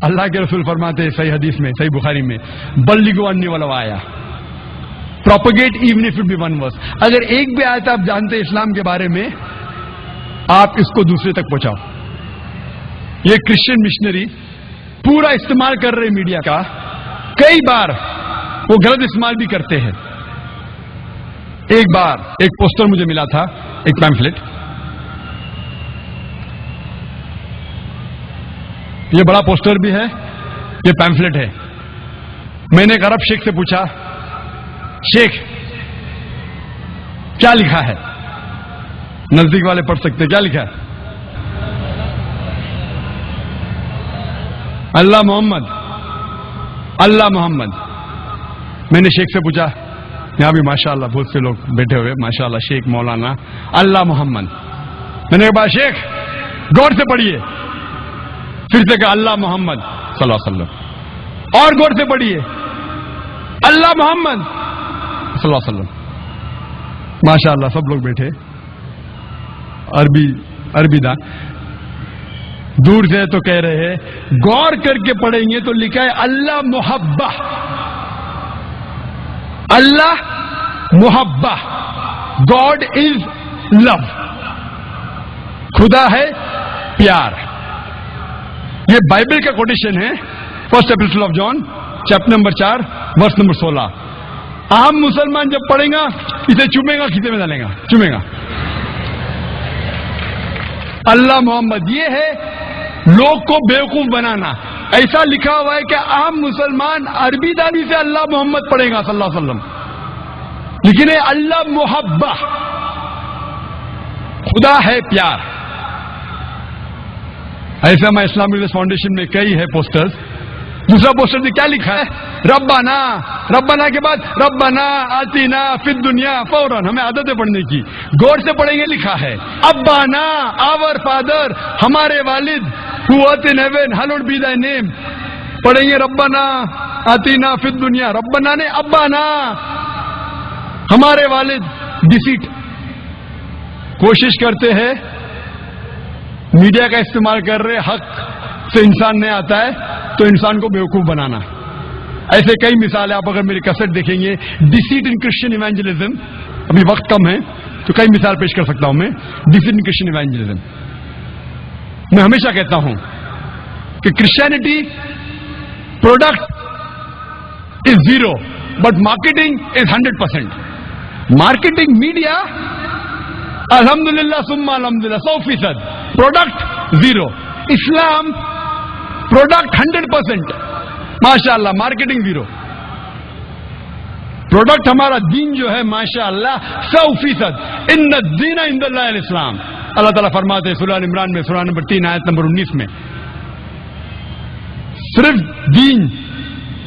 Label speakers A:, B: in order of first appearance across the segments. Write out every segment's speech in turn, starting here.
A: اللہ کے رسول فرماتے ہیں صحیح حدیث میں، صحیح بخاری میں، بلغوا انی ولو آیا، propagate even if it be one verse, اگر ایک بھی آیت آپ جانتے اسلام کے بارے میں، آپ اس کو دوسرے تک پہنچاؤ۔ یہ کرسچن مشنری پورا استعمال کر رہے میڈیا کا، کئی بار وہ غلط استعمال بھی کرتے ہیں۔ ایک بار ایک پوسٹر مجھے ملا تھا، ایک پیمفلٹ، یہ بڑا پوسٹر بھی ہے، یہ پیمفلٹ ہے۔ میں نے ایک عرب شیخ سے پوچھا، شیخ کیا لکھا ہے؟ نزدیک والے پڑھ سکتے، کیا لکھا ہے؟ اللہ محمد، اللہ محمد۔ میں نے شیخ سے پوچھا، یہاں بھی ماشاءاللہ بہت سے لوگ بیٹھے ہوئے، ماشاءاللہ شیخ مولانا، اللہ محمد۔ میں نے کہا شیخ غور سے پڑھیے، پھر سے کہا اللہ محمد صلی اللہ علیہ وسلم، اور غور سے پڑھیے اللہ محمد صلی اللہ علیہ وسلم۔ ماشاءاللہ سب لوگ بیٹھے، عربی دان دور سے تو کہہ رہے ہیں، غور کر کے پڑھیں گے تو لکھا ہے اللہ محبہ، اللہ محبہ، گاڈ از لو، خدا ہے پیار۔ یہ بائبل کا کوٹیشن ہے، first epistle of John chapter number 4 verse number 16۔ عام مسلمان جب پڑھے گا اسے چومے گا، کھیتے میں ڈالے گا، چومے گا۔ اللہ محمد یہ ہے لوگ کو بیوقوف بنانا۔ ایسا لکھا ہوا ہے کہ عام مسلمان عربی دانی سے اللہ محمد پڑھے گا صلی اللہ علیہ وسلم، لیکن یہ اللہ محبہ، خدا ہے پیار۔ ایسا میں اسلامک ریلیجن فاؤنڈیشن میں کئی ہے پوسٹرز۔ دوسرا پوسٹر میں کیا لکھا ہے؟ ربنا، ربنا کے بعد ربنا آتینا فی الدنیا، فوراً ہمیں عادت ہے پڑھنے کی، غور سے پڑھیں گے، لکھا ہے ابانا، آور فادر، ہمارے والد، who art in heaven, hallowed be thy name، پڑھیں گے ربنا آتینا فی الدنیا، ربنا نے ابانا، ہمارے والد۔ ڈیسیٹ، کوشش کرتے ہیں میڈیا کا استعمال کر رہے، حق سے انسان نہیں آتا ہے تو انسان کو بیوقوف بنانا۔ ایسے کئی مثال ہے، آپ اگر میری کیسٹ دیکھیں گے ڈیسیٹ ان کرسچن ایونجلزم، ابھی وقت کم ہے تو کئی مثال پیش کر سکتا ہوں میں۔ ڈیسیٹ ان کرسچن ایونجلزم، میں ہمیشہ کہتا ہوں کہ Christianity product is 0 but marketing is 100%۔ Marketing media الحمدللہ ثم الحمدللہ 100%، پروڈکٹ 0۔ اسلام پروڈکٹ 100%، ماشاءاللہ، مارکیٹنگ 0۔ پروڈکٹ ہمارا دین جو ہے ماشاءاللہ 100%۔ ان الدین عند اللہ الاسلام، اللہ تعالیٰ فرماتے ہیں سورہ عمران میں، سورہ نمبر 3 آیت نمبر 19 میں، صرف دین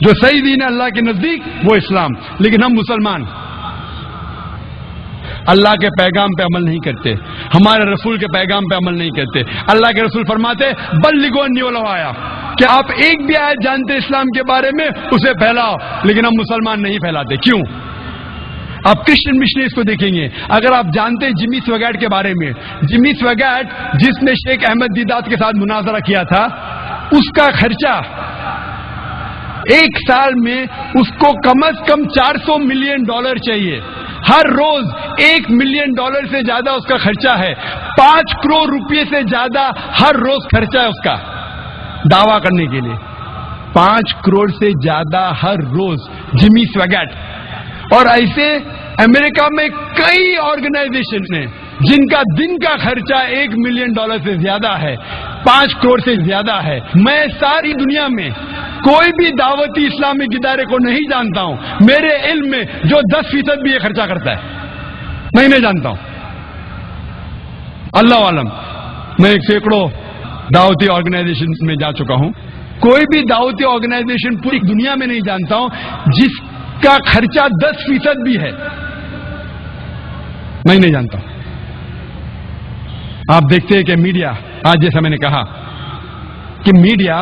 A: جو صحیح دین ہے اللہ کے نزدیک وہ اسلام۔ لیکن ہم مسلمان اللہ کے پیغام پہ عمل نہیں کرتے، ہمارے رسول کے پیغام پہ عمل نہیں کرتے۔ اللہ کے رسول فرماتے بلغوا انی ولو آیا، کہ آپ ایک بھی آیت جانتے اسلام کے بارے میں اسے پھیلاؤ، لیکن ہم مسلمان نہیں پھیلاتے۔ کیوں؟ آپ کرسچن مشنریز کو دیکھیں گے، اگر آپ جانتے ہیں جمی سویگیٹ کے بارے میں، جمی سویگیٹ جس نے شیخ احمد دیدات کے ساتھ مناظرہ کیا تھا، اس کا خرچہ ایک سال میں اس کو کم از کم $400 ملین چاہیے، ہر روز $1 ملین سے زیادہ اس کا خرچہ ہے، 5 کروڑ روپے سے زیادہ ہر روز خرچہ ہے اس کا دعویٰ کرنے کے لیے، 5 کروڑ سے زیادہ ہر روز جمی سویگیٹ۔ اور ایسے امریکہ میں کئی آرگنائزیشن ہیں جن کا دن کا خرچہ $1 ملین سے زیادہ ہے، 5 کروڑ سے زیادہ ہے۔ میں ساری دنیا میں کوئی بھی دعوتی اسلامک ادارے کو نہیں جانتا ہوں میرے علم میں جو 10% بھی یہ خرچہ کرتا ہے، میں نہیں جانتا ہوں۔ اللہ عالم، میں سینکڑوں دعوتی آرگنائزیشن میں جا چکا ہوں، کوئی بھی دعوتی آرگنائزیشن پوری دنیا میں نہیں جانتا ہوں جس کا خرچہ 10% بھی ہے، میں نہیں جانتا ہوں۔ آپ دیکھتے ہیں کہ میڈیا آج، جیسا میں نے کہا کہ میڈیا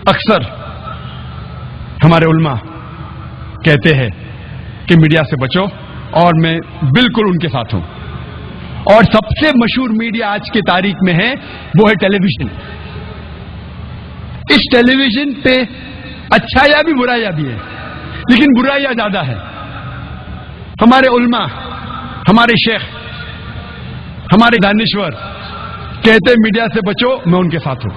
A: اکثر ہمارے علماء کہتے ہیں کہ میڈیا سے بچو، اور میں بالکل ان کے ساتھ ہوں۔ اور سب سے مشہور میڈیا آج کی تاریخ میں ہے وہ ہے ٹیلی ویژن۔ اس ٹیلی ویژن پہ اچھائیاں بھی برائیاں بھی ہیں، لیکن برائیاں زیادہ ہے۔ ہمارے علماء، ہمارے شیخ، ہمارے دانشور کہتے میڈیا سے بچو، میں ان کے ساتھ ہوں۔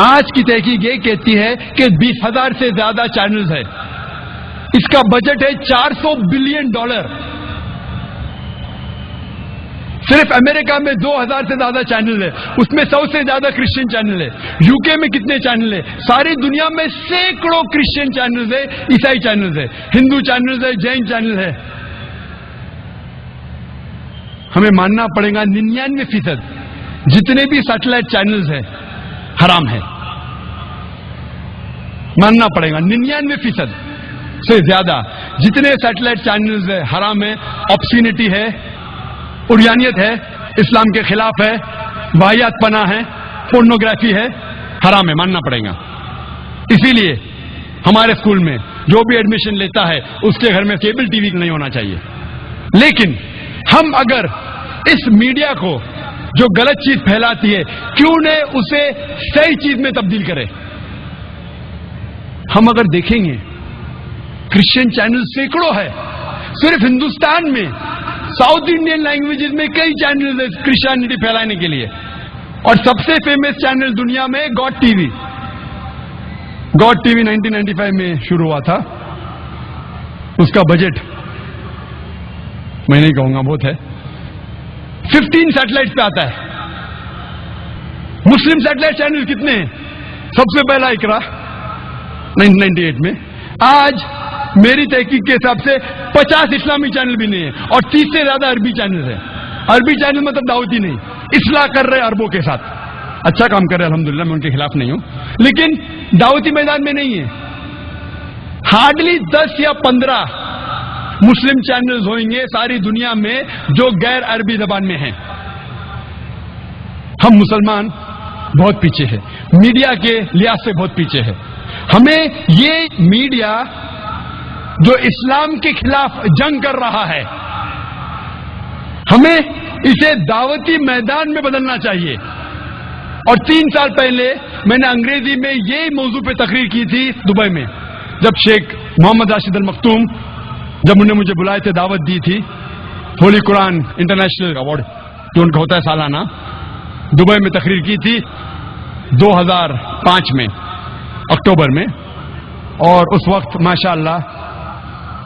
A: آج کی تحقیق یہ کہتی ہے کہ 20,000 سے زیادہ چینلز ہے، اس کا بجٹ ہے $400 بلین۔ صرف امریکہ میں 2,000 سے زیادہ چینل ہے، اس میں 100 سے زیادہ کرسچن چینل ہے۔ یو کے میں کتنے چینل ہے؟ ساری دنیا میں سینکڑوں کرسچن چینلز ہے، عیسائی چینلز ہے، ہندو چینلز ہے، جین چینل ہے۔ ہمیں ماننا پڑے گا 99% جتنے بھی سیٹلائٹ چینلز ہیں حرام ہے، ماننا پڑے گا 99% سے زیادہ جتنے سیٹلائٹ چینلز ہیں حرام ہے، آبسینٹی ہے، اریانیت ہے، اسلام کے خلاف ہے، واہیات پناہ ہے، پورنوگرافی ہے، حرام ہے، ماننا پڑے گا۔ اسی لیے ہمارے اسکول میں جو بھی ایڈمیشن لیتا ہے اس کے گھر میں کیبل ٹی وی نہیں ہونا چاہیے۔ لیکن ہم اگر اس میڈیا کو جو غلط چیز پھیلاتی ہے کیوں نہ اسے صحیح چیز میں تبدیل کرے؟ ہم اگر دیکھیں گے کرسچن چینل سینکڑوں ہے، صرف ہندوستان میں ساؤتھ انڈین لینگویجز میں کئی چینل ہیں کرسچینٹی پھیلانے کے لیے، اور سب سے فیمس چینل دنیا میں God T V. God T V 1995 میں شروع ہوا تھا، اس کا بجٹ میں نہیں کہوں گا بہت ہے، 15 سیٹلائٹ پہ آتا ہے۔ مسلم سیٹلائٹ چینل کتنے ہیں؟ سب سے پہلا اقرا 1998 میں، آج میری تحقیق کے حساب سے 50 اسلامی چینل بھی نہیں ہے، اور 30 سے زیادہ عربی چینل ہیں۔ عربی چینل مطلب دعوتی نہیں، اصلاح کر رہے عربوں کے ساتھ، اچھا کام کر رہے الحمدللہ، میں ان کے خلاف نہیں ہوں، لیکن دعوتی میدان میں نہیں ہے۔ ہارڈلی 10 یا 15 مسلم چینلز ہوئیں گے ساری دنیا میں جو غیر عربی زبان میں ہیں۔ ہم مسلمان بہت پیچھے ہیں، میڈیا کے لحاظ سے بہت پیچھے ہے۔ ہمیں یہ میڈیا جو اسلام کے خلاف جنگ کر رہا ہے، ہمیں اسے دعوتی میدان میں بدلنا چاہیے۔ اور 3 سال پہلے میں نے انگریزی میں یہی موضوع پہ تقریر کی تھی دبئی میں، جب شیخ محمد راشد المختوم جب انہوں نے مجھے بلائے تھے، دعوت دی تھی، ہولی قرآن انٹرنیشنل ایوارڈ جو ان کا ہوتا ہے سالانہ، دبئی میں تقریر کی تھی 2005 میں اکتوبر میں۔ اور اس وقت ماشاءاللہ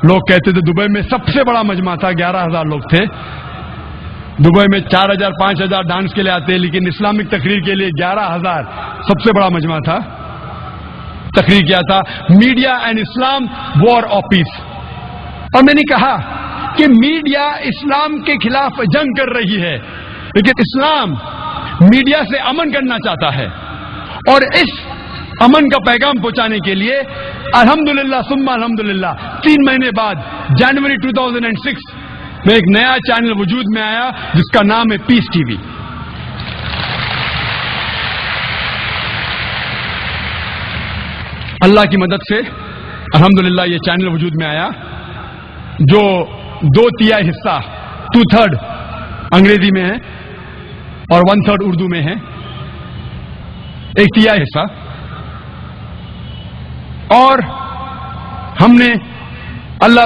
A: لوگ کہتے تھے دبئی میں سب سے بڑا مجمع تھا، 11,000 لوگ تھے۔ دبئی میں 4,000 5,000 ڈانس کے لیے آتے، لیکن اسلامک تقریر کے لیے 11,000 سب سے بڑا مجمع تھا۔ تقریر کیا تھا media and Islam war of peace, اور میں نے کہا کہ میڈیا اسلام کے خلاف جنگ کر رہی ہے، لیکن اسلام میڈیا سے امن کرنا چاہتا ہے، اور اس امن کا پیغام پہنچانے کے لیے الحمدللہ ثم الحمدللہ 3 مہینے بعد جنوری 2006 میں ایک نیا چینل وجود میں آیا جس کا نام ہے پیس ٹی وی۔ اللہ کی مدد سے الحمدللہ یہ چینل وجود میں آیا جو 2/3 حصہ 2/3 انگریزی میں ہے اور 1/3 اردو میں ہے، 1/3 حصہ۔ اور ہم نے اللہ